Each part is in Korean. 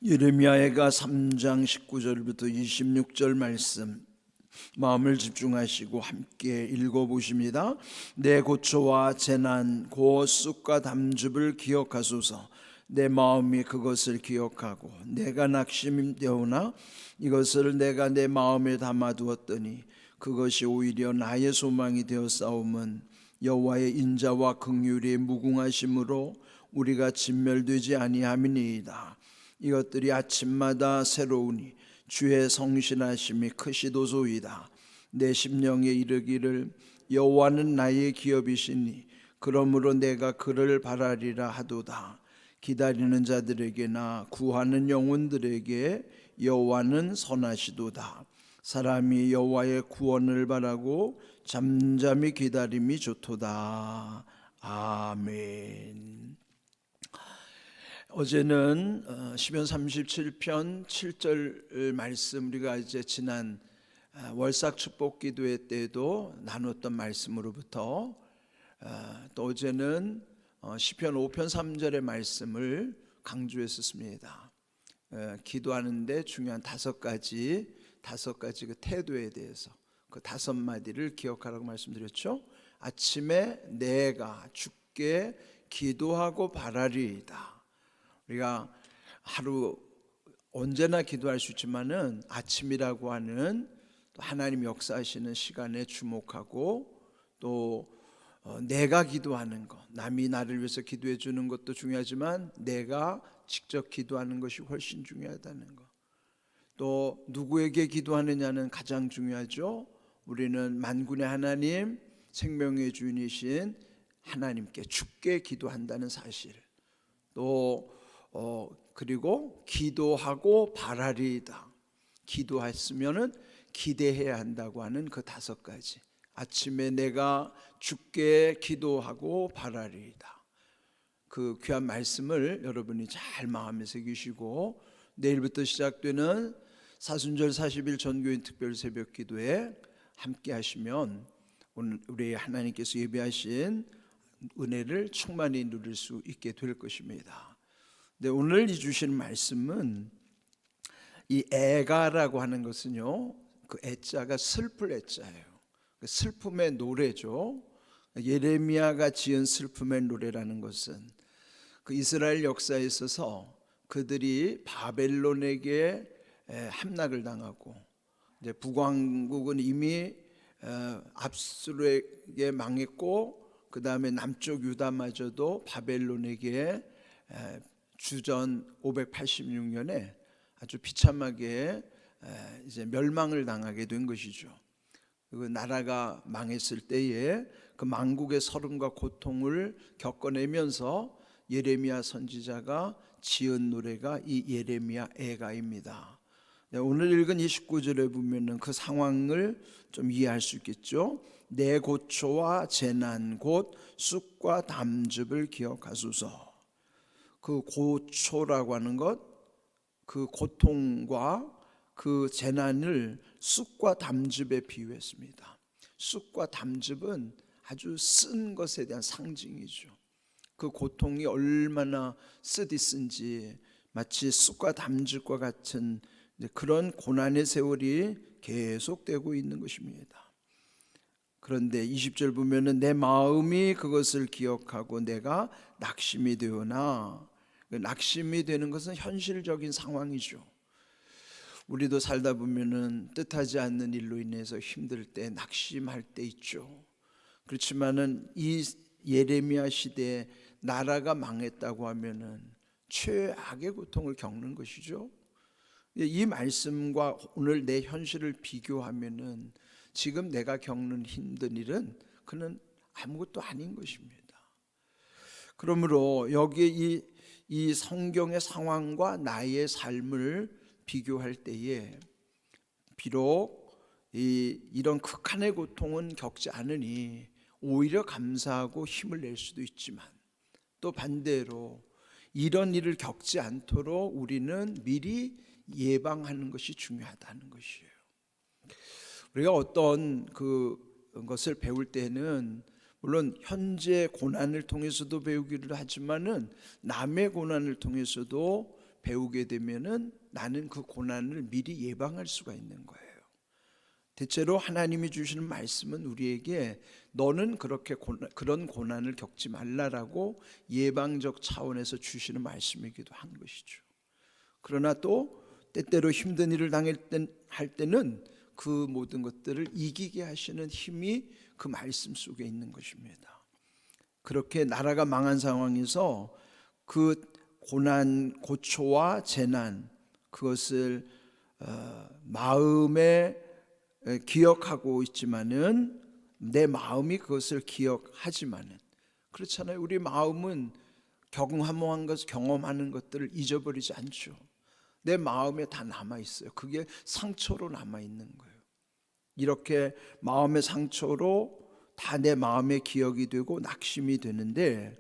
예레미야가 3장 19절부터 26절 말씀 마음을 집중하시고 함께 읽어보십니다. 내 고초와 재난 곧 쑥과 담즙을 기억하소서. 내 마음이 그것을 기억하고 내가 낙심되오나 이것을 내가 내 마음에 담아두었더니 그것이 오히려 나의 소망이 되었사오면 여호와의 인자와 긍휼이 무궁하심으로 우리가 진멸되지 아니함이니이다. 이것들이 아침마다 새로우니 주의 성실하심이 크시도소이다. 내 심령에 이르기를 여호와는 나의 기업이시니 그러므로 내가 그를 바라리라 하도다. 기다리는 자들에게나 구하는 영혼들에게 여호와는 선하시도다. 사람이 여호와의 구원을 바라고 잠잠히 기다림이 좋도다. 아멘. 어제는 시편 37편 7절 말씀, 우리가 이제 지난 월삭 축복 기도회 때도 나눴던 말씀으로부터 또 어제는 시편 5편 3절의 말씀을 강조했었습니다. 기도하는데 중요한 다섯 가지 그 태도에 대해서 그 다섯 마디를 기억하라고 말씀드렸죠. 아침에 내가 주께 기도하고 바라리이다. 우리가 하루 언제나 기도할 수 있지만은 아침이라고 하는 하나님 역사하시는 시간에 주목하고 또 내가 기도하는 것, 남이 나를 위해서 기도해 주는 것도 중요하지만 내가 직접 기도하는 것이 훨씬 중요하다는 것. 또 누구에게 기도하느냐는 가장 중요하죠. 우리는 만군의 하나님, 생명의 주인이신 하나님께 주께 기도한다는 사실. 또 그리고 기도하고 바라리이다. 기도했으면은 기대해야 한다고 하는 그 다섯 가지. 아침에 내가 주께 기도하고 바라리이다. 그 귀한 말씀을 여러분이 잘 마음에 새기시고 내일부터 시작되는 사순절 40일 전교인 특별 새벽 기도에 함께 하시면 오늘 우리 하나님께서 예비하신 은혜를 충만히 누릴 수 있게 될 것입니다. 네, 오늘 이 주신 말씀은 이 애가라고 하는 것은요, 그 애자가 슬플 애자예요. 슬픔의 노래죠. 예레미야가 지은 슬픔의 노래라는 것은 그 이스라엘 역사에 있어서 그들이 바벨론에게 함락을 당하고 이제 북왕국은 이미 압수르에게 망했고 그 다음에 남쪽 유다마저도 바벨론에게 주전 586년에 아주 비참하게 이제 멸망을 당하게 된 것이죠. 그 나라가 망했을 때에 그 망국의 서름과 고통을 겪어내면서 예레미야 선지자가 지은 노래가 이 예레미야 애가입니다. 오늘 읽은 29절에 보면은 그 상황을 좀 이해할 수 있겠죠. 내 고초와 재난 곧 쑥과 담즙을 기억하소서. 그 고초라고 하는 것, 그 고통과 그 재난을 쑥과 담즙에 비유했습니다. 쑥과 담즙은 아주 쓴 것에 대한 상징이죠. 그 고통이 얼마나 쓰디쓴지 마치 쑥과 담즙과 같은 그런 고난의 세월이 계속되고 있는 것입니다. 그런데 20절 보면은 내 마음이 그것을 기억하고 내가 낙심이 되오나, 낙심이 되는 것은 현실적인 상황이죠. 우리도 살다 보면은 뜻하지 않는 일로 인해서 힘들 때 낙심할 때 있죠. 그렇지만은 이 예레미야 시대에 나라가 망했다고 하면은 최악의 고통을 겪는 것이죠. 이 말씀과 오늘 내 현실을 비교하면은 지금 내가 겪는 힘든 일은 그는 아무것도 아닌 것입니다. 그러므로 여기에 이 성경의 상황과 나의 삶을 비교할 때에 비록 이런 극한의 고통은 겪지 않으니 오히려 감사하고 힘을 낼 수도 있지만 또 반대로 이런 일을 겪지 않도록 우리는 미리 예방하는 것이 중요하다는 것이에요. 우리가 어떤 것을 배울 때는 물론 현재 고난을 통해서도 배우기를 하지만은 남의 고난을 통해서도 배우게 되면은 나는 그 고난을 미리 예방할 수가 있는 거예요. 대체로 하나님이 주시는 말씀은 우리에게 너는 그렇게 그런 고난을 겪지 말라라고 예방적 차원에서 주시는 말씀이기도 한 것이죠. 그러나 또 때때로 힘든 일을 할 때는 그 모든 것들을 이기게 하시는 힘이 그 말씀 속에 있는 것입니다. 그렇게 나라가 망한 상황에서 그 고난, 고초와 재난, 그것을 마음에 기억하고 있지만은 내 마음이 그것을 기억하지만은, 그렇잖아요. 우리 마음은 경험하는 것들을 잊어버리지 않죠. 내 마음에 다 남아 있어요. 그게 상처로 남아 있는 거예요. 이렇게 마음의 상처로 다 내 마음에 기억이 되고 낙심이 되는데,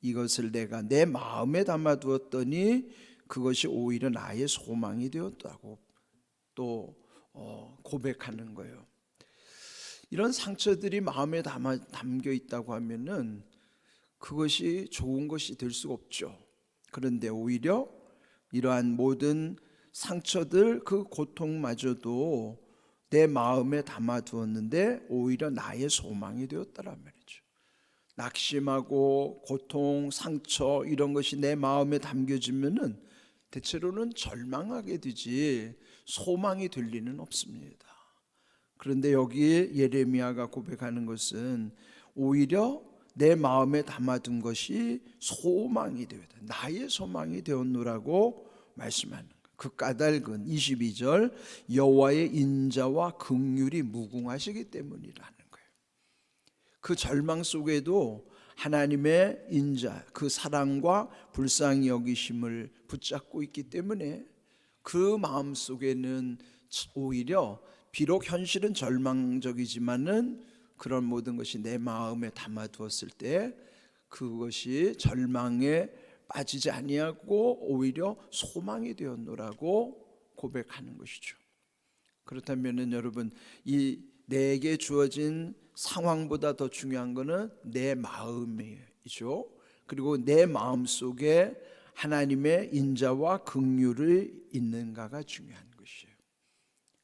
이것을 내가 내 마음에 담아두었더니 그것이 오히려 나의 소망이 되었다고 또 고백하는 거예요. 이런 상처들이 마음에 담겨 있다고 하면은 그것이 좋은 것이 될 수가 없죠. 그런데 오히려 이러한 모든 상처들, 그 고통마저도 내 마음에 담아두었는데 오히려 나의 소망이 되었다란 말이죠. 낙심하고 고통, 상처 이런 것이 내 마음에 담겨지면은 대체로는 절망하게 되지 소망이 될 리는 없습니다. 그런데 여기 예레미야가 고백하는 것은 오히려 내 마음에 담아둔 것이 소망이 되었다. 나의 소망이 되었노라고 말씀하는 거예요. 그 까닭은 22절 여호와의 인자와 긍휼이 무궁하시기 때문이라는 거예요. 그 절망 속에도 하나님의 인자, 그 사랑과 불쌍히 여기심을 붙잡고 있기 때문에 그 마음 속에는 오히려 비록 현실은 절망적이지만은 그런 모든 것이 내 마음에 담아두었을 때 그것이 절망에 빠지지 아니하고 오히려 소망이 되었노라고 고백하는 것이죠. 그렇다면은 여러분, 이 내게 주어진 상황보다 더 중요한 것은 내 마음이죠. 그리고 내 마음 속에 하나님의 인자와 긍휼을 있는가가 중요한 것이에요.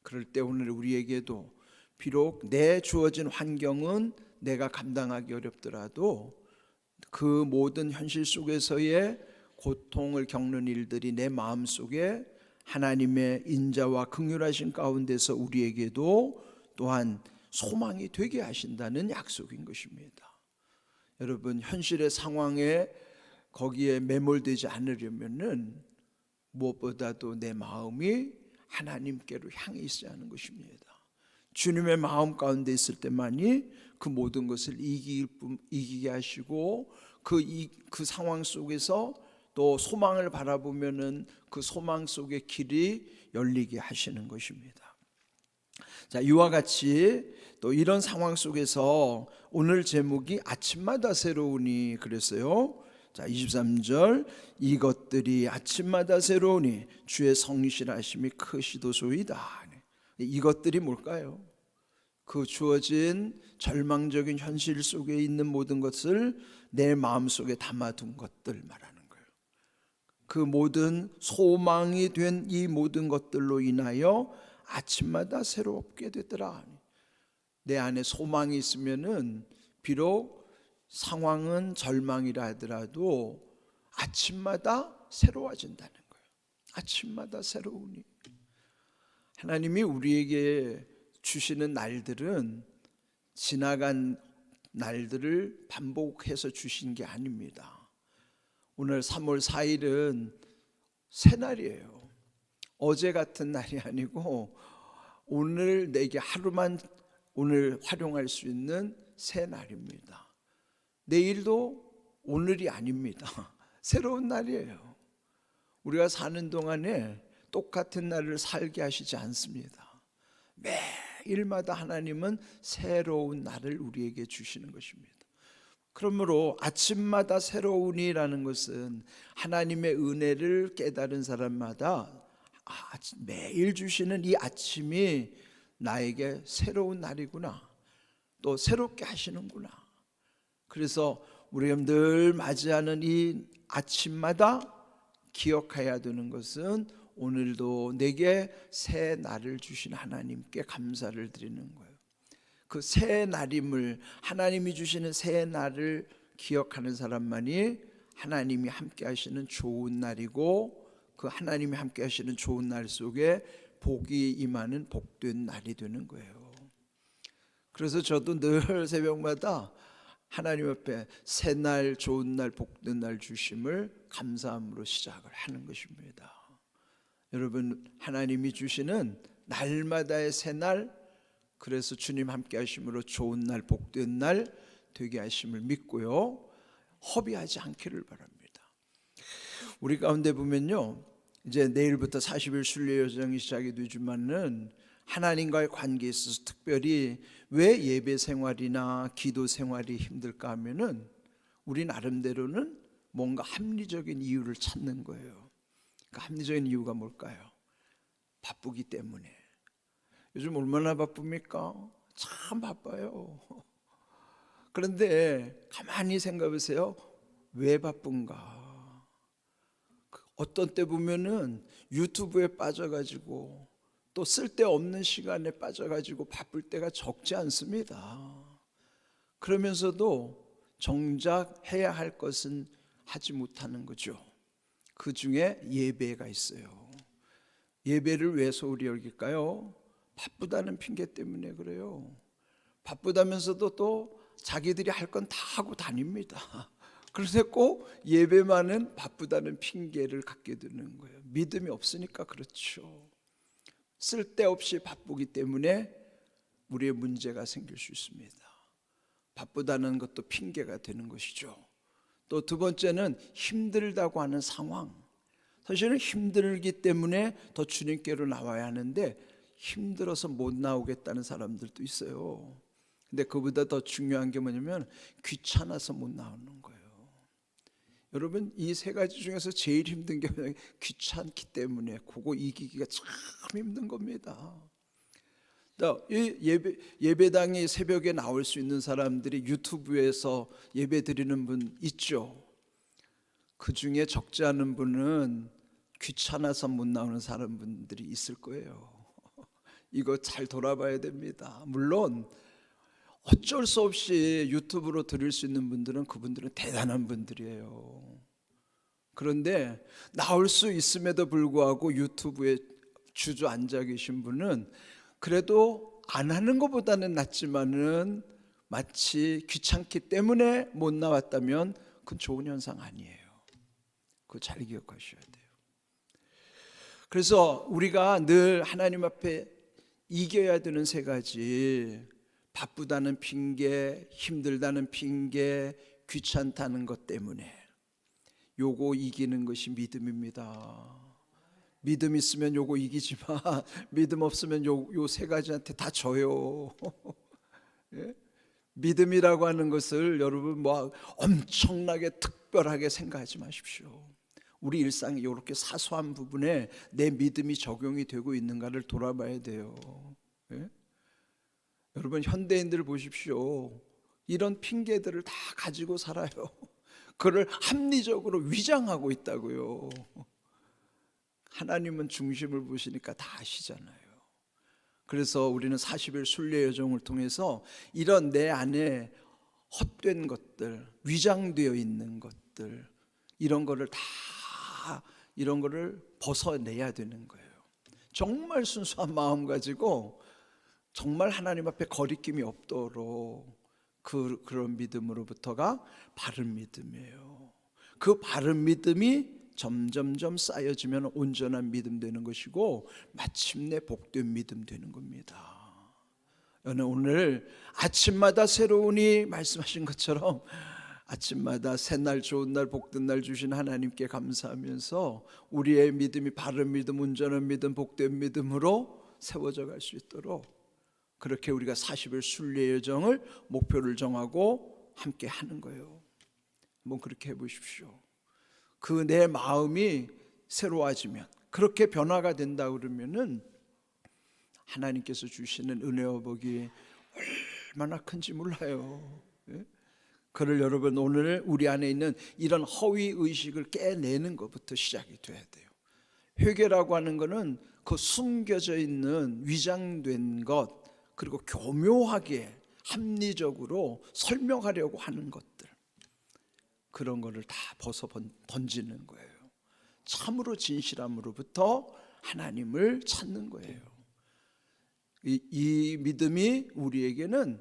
그럴 때 오늘 우리에게도 비록 내 주어진 환경은 내가 감당하기 어렵더라도 그 모든 현실 속에서의 고통을 겪는 일들이 내 마음 속에 하나님의 인자와 긍휼하신 가운데서 우리에게도 또한 소망이 되게 하신다는 약속인 것입니다. 여러분, 현실의 상황에 거기에 매몰되지 않으려면은 무엇보다도 내 마음이 하나님께로 향해 있어야 하는 것입니다. 주님의 마음 가운데 있을 때만이 그 모든 것을 이기게 하시고 그 상황 속에서 또 소망을 바라보면은 그 소망 속의 길이 열리게 하시는 것입니다. 자, 이와 같이 또 이런 상황 속에서 오늘 제목이 아침마다 새로우니 그랬어요. 자, 23절 이것들이 아침마다 새로우니 주의 성실하심이 크시도소이다. 이것들이 뭘까요? 그 주어진 절망적인 현실 속에 있는 모든 것을 내 마음속에 담아둔 것들 말하는 거예요. 그 모든 소망이 된 이 모든 것들로 인하여 아침마다 새롭게 되더라. 내 안에 소망이 있으면은 비록 상황은 절망이라 하더라도 아침마다 새로워진다는 거예요. 아침마다 새로우니. 하나님이 우리에게 주시는 날들은 지나간 날들을 반복해서 주신 게 아닙니다. 오늘 3월 4일은 새날이에요. 어제 같은 날이 아니고 오늘 내게 하루만 오늘 활용할 수 있는 새 날입니다. 내일도 오늘이 아닙니다. 새로운 날이에요. 우리가 사는 동안에 똑같은 날을 살게 하시지 않습니다. 매일마다 하나님은 새로운 날을 우리에게 주시는 것입니다. 그러므로 아침마다 새로우니라는 것은 하나님의 은혜를 깨달은 사람마다 매일 주시는 이 아침이 나에게 새로운 날이구나, 또 새롭게 하시는구나. 그래서 우리가 늘 맞이하는 이 아침마다 기억해야 되는 것은 오늘도 내게 새 날을 주신 하나님께 감사를 드리는 거예요. 그 새 날임을, 하나님이 주시는 새 날을 기억하는 사람만이 하나님이 함께 하시는 좋은 날이고, 그 하나님이 함께 하시는 좋은 날 속에 복이 임하는 복된 날이 되는 거예요. 그래서 저도 늘 새벽마다 하나님 앞에 새 날, 좋은 날, 복된 날 주심을 감사함으로 시작을 하는 것입니다. 여러분, 하나님이 주시는 날마다의 새 날, 그래서 주님 함께 하심으로 좋은 날, 복된 날 되게 하심을 믿고요, 허비하지 않기를 바랍니다. 우리 가운데 보면요, 이제 내일부터 40일 순례 여정이 시작이 되지만은 하나님과의 관계에 있어서 특별히 왜 예배 생활이나 기도 생활이 힘들까 하면은 우리 나름대로는 뭔가 합리적인 이유를 찾는 거예요. 그 합리적인 이유가 뭘까요? 바쁘기 때문에. 요즘 얼마나 바쁩니까? 참 바빠요. 그런데 가만히 생각해 보세요. 왜 바쁜가? 어떤 때 보면은 유튜브에 빠져가지고 또 쓸데없는 시간에 빠져가지고 바쁠 때가 적지 않습니다. 그러면서도 정작 해야 할 것은 하지 못하는 거죠. 그 중에 예배가 있어요. 예배를 왜 소홀히 여길까요? 바쁘다는 핑계 때문에 그래요. 바쁘다면서도 또 자기들이 할 건 다 하고 다닙니다. 그래서 꼭 예배만은 바쁘다는 핑계를 갖게 되는 거예요. 믿음이 없으니까 그렇죠. 쓸데없이 바쁘기 때문에 우리의 문제가 생길 수 있습니다. 바쁘다는 것도 핑계가 되는 것이죠. 또 두 번째는 힘들다고 하는 상황. 사실은 힘들기 때문에 더 주님께로 나와야 하는데 힘들어서 못 나오겠다는 사람들도 있어요. 근데 그보다 더 중요한 게 뭐냐면 귀찮아서 못 나오는 거예요. 여러분, 이 세 가지 중에서 제일 힘든 게 귀찮기 때문에 그거 이기기가 참 힘든 겁니다. 이 예배당에 새벽에 나올 수 있는 사람들이 유튜브에서 예배 드리는 분 있죠. 그 중에 적지 않은 분은 귀찮아서 못 나오는 사람분들이 있을 거예요. 이거 잘 돌아봐야 됩니다. 물론 어쩔 수 없이 유튜브로 들을 수 있는 분들은 그분들은 대단한 분들이에요. 그런데 나올 수 있음에도 불구하고 유튜브에 주저앉아 계신 분은 그래도 안 하는 것보다는 낫지만은 마치 귀찮기 때문에 못 나왔다면 그건 좋은 현상 아니에요. 그거 잘 기억하셔야 돼요. 그래서 우리가 늘 하나님 앞에 이겨야 되는 세 가지, 바쁘다는 핑계, 힘들다는 핑계, 귀찮다는 것 때문에 요거 이기는 것이 믿음입니다. 믿음 있으면 요거 이기지만 믿음 없으면 요 세 가지한테 다 져요. 예? 믿음이라고 하는 것을 여러분 뭐 엄청나게 특별하게 생각하지 마십시오. 우리 일상에 이렇게 사소한 부분에 내 믿음이 적용이 되고 있는가를 돌아봐야 돼요. 예? 여러분, 현대인들 보십시오. 이런 핑계들을 다 가지고 살아요. 그걸 합리적으로 위장하고 있다고요. 하나님은 중심을 보시니까 다 아시잖아요. 그래서 우리는 40일 순례 여정을 통해서 이런 내 안에 헛된 것들, 위장되어 있는 것들, 이런 거를 벗어내야 되는 거예요. 정말 순수한 마음 가지고 정말 하나님 앞에 거리낌이 없도록 그런 믿음으로부터가 바른 믿음이에요. 그 바른 믿음이 점점점 쌓여지면 온전한 믿음 되는 것이고 마침내 복된 믿음 되는 겁니다. 오늘 아침마다 새로우니 말씀하신 것처럼 아침마다 새날 좋은 날 복된 날 주신 하나님께 감사하면서 우리의 믿음이 바른 믿음, 온전한 믿음, 복된 믿음으로 세워져 갈 수 있도록 그렇게 우리가 40일 순례 여정을 목표를 정하고 함께 하는 거예요. 한번 그렇게 해보십시오. 그 내 마음이 새로워지면, 그렇게 변화가 된다 그러면은 하나님께서 주시는 은혜와 복이 얼마나 큰지 몰라요. 그를 여러분 오늘 우리 안에 있는 이런 허위 의식을 깨내는 것부터 시작이 돼야 돼요. 회개라고 하는 것은 그 숨겨져 있는 위장된 것, 그리고 교묘하게 합리적으로 설명하려고 하는 것들, 그런 거를 다 벗어 던지는 거예요. 참으로 진실함으로부터 하나님을 찾는 거예요. 이 믿음이 우리에게는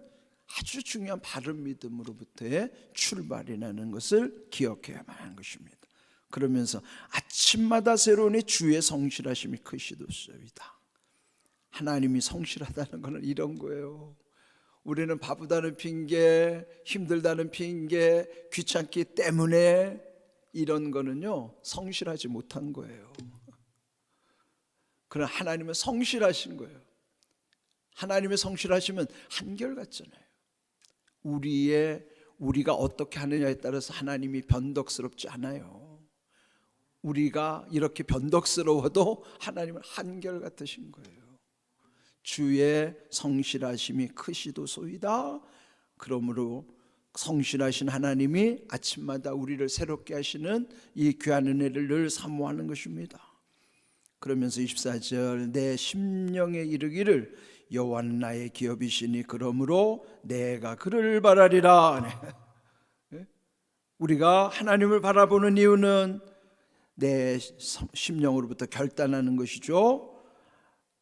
아주 중요한 바른 믿음으로부터의 출발이라는 것을 기억해야만 하는 것입니다. 그러면서 아침마다 새로운 주의 성실하심이 크시도소이다. 하나님이 성실하다는 것은 이런 거예요. 우리는 바쁘다는 핑계, 힘들다는 핑계, 귀찮기 때문에 이런 거는요 성실하지 못한 거예요. 그러나 하나님은 성실하신 거예요. 하나님의 성실하심은 한결같잖아요. 우리가 어떻게 하느냐에 따라서 하나님이 변덕스럽지 않아요. 우리가 이렇게 변덕스러워도 하나님은 한결같으신 거예요. 주의 성실하심이 크시도소이다. 그러므로 성실하신 하나님이 아침마다 우리를 새롭게 하시는 이 귀한 은혜를 늘 사모하는 것입니다. 그러면서 24절 내 심령에 이르기를 여호와는 나의 기업이시니 그러므로 내가 그를 바라리라. 우리가 하나님을 바라보는 이유는 내 심령으로부터 결단하는 것이죠.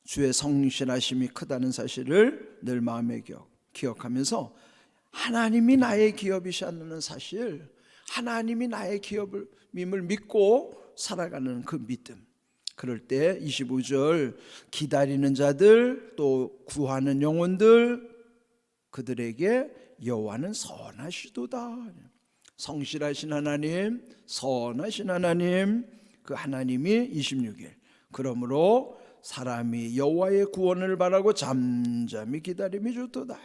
주의 성실하심이 크다는 사실을 늘 마음에 기억하면서 하나님이 나의 기업이시라는 사실, 하나님이 나의 기업임을 믿고 살아가는 그 믿음. 그럴 때 25절 기다리는 자들 또 구하는 영혼들 그들에게 여호와는 선하시도다. 성실하신 하나님, 선하신 하나님, 그 하나님이 26일 그러므로 사람이 여호와의 구원을 바라고 잠잠히 기다림이 좋도다.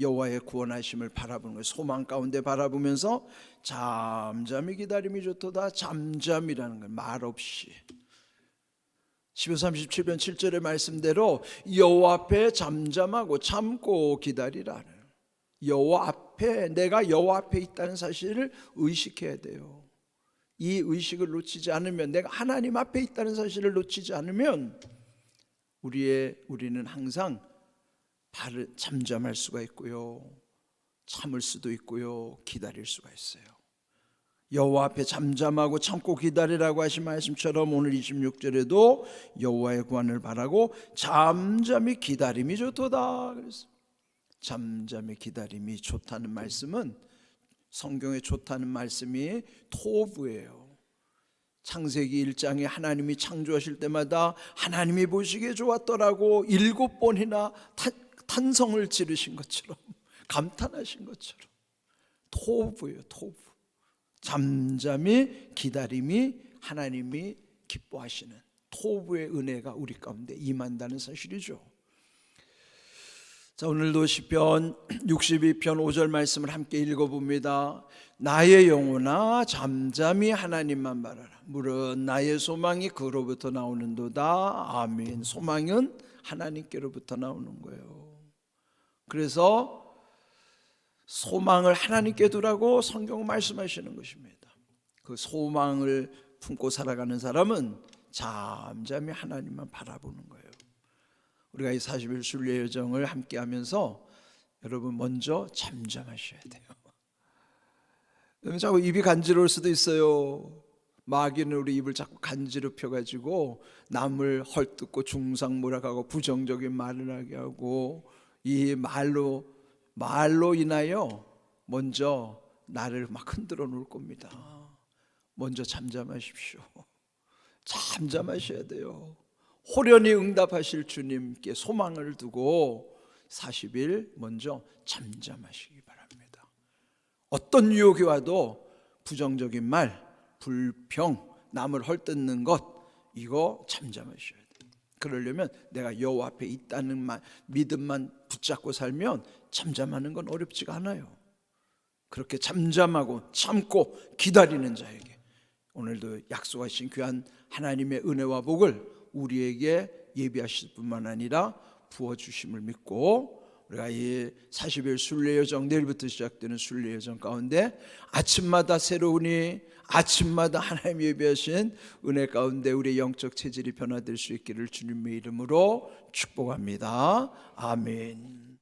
여호와의 구원하심을 바라보는 거예요. 소망 가운데 바라보면서 잠잠히 기다림이 좋도다. 잠잠이라는 건 말없이. 12편 37편 7절의 말씀대로 여호와 앞에 잠잠하고 참고 기다리라는, 여호와 앞에, 내가 여호와 앞에 있다는 사실을 의식해야 돼요. 이 의식을 놓치지 않으면, 내가 하나님 앞에 있다는 사실을 놓치지 않으면 우리는 항상 잠잠할 수가 있고요, 참을 수도 있고요, 기다릴 수가 있어요. 여호와 앞에 잠잠하고 참고 기다리라고 하신 말씀처럼 오늘 26절에도 여호와의 구원을 바라고 잠잠히 기다림이 좋도다. 그래서 잠잠히 기다림이 좋다는 말씀은, 성경에 좋다는 말씀이 토부예요. 창세기 1장에 하나님이 창조하실 때마다 하나님이 보시기에 좋았더라고 7번이나 탄성을 지르신 것처럼, 감탄하신 것처럼 토부예요. 토부. 잠잠히 기다림이 하나님이 기뻐하시는 토부의 은혜가 우리 가운데 임한다는 사실이죠. 자, 오늘도 시편 62편 5절 말씀을 함께 읽어봅니다. 나의 영혼아 잠잠히 하나님만 바라라. 무릇 나의 소망이 그로부터 나오는도다. 아멘. 소망은 하나님께로부터 나오는 거예요. 그래서 소망을 하나님께 두라고 성경 말씀하시는 것입니다. 그 소망을 품고 살아가는 사람은 잠잠히 하나님만 바라보는 거예요. 우리가 이 40일 순례 여정을 함께 하면서 여러분 먼저 잠잠하셔야 돼요. 자꾸 입이 간지러울 수도 있어요. 마귀는 우리 입을 자꾸 간지럽혀가지고 남을 헐뜯고 중상모략하고 부정적인 말을 하게 하고, 이 말로 인하여 먼저 나를 막 흔들어 놓을 겁니다. 먼저 잠잠하십시오. 잠잠하셔야 돼요. 호련히 응답하실 주님께 소망을 두고 40일 먼저 잠잠하시기 바랍니다. 어떤 유혹이 와도 부정적인 말, 불평, 남을 헐뜯는 것, 이거 잠잠하셔야 돼요. 그러려면 내가 여호와 앞에 있다는 믿음만 붙잡고 살면 잠잠하는 건 어렵지가 않아요. 그렇게 잠잠하고 참고 기다리는 자에게 오늘도 약속하신 귀한 하나님의 은혜와 복을 우리에게 예비하실 뿐만 아니라 부어주심을 믿고 우리가 이 40일 순례 여정, 내일부터 시작되는 순례 여정 가운데 아침마다 새로우니 아침마다 하나님 예비하신 은혜 가운데 우리의 영적 체질이 변화될 수 있기를 주님의 이름으로 축복합니다. 아멘.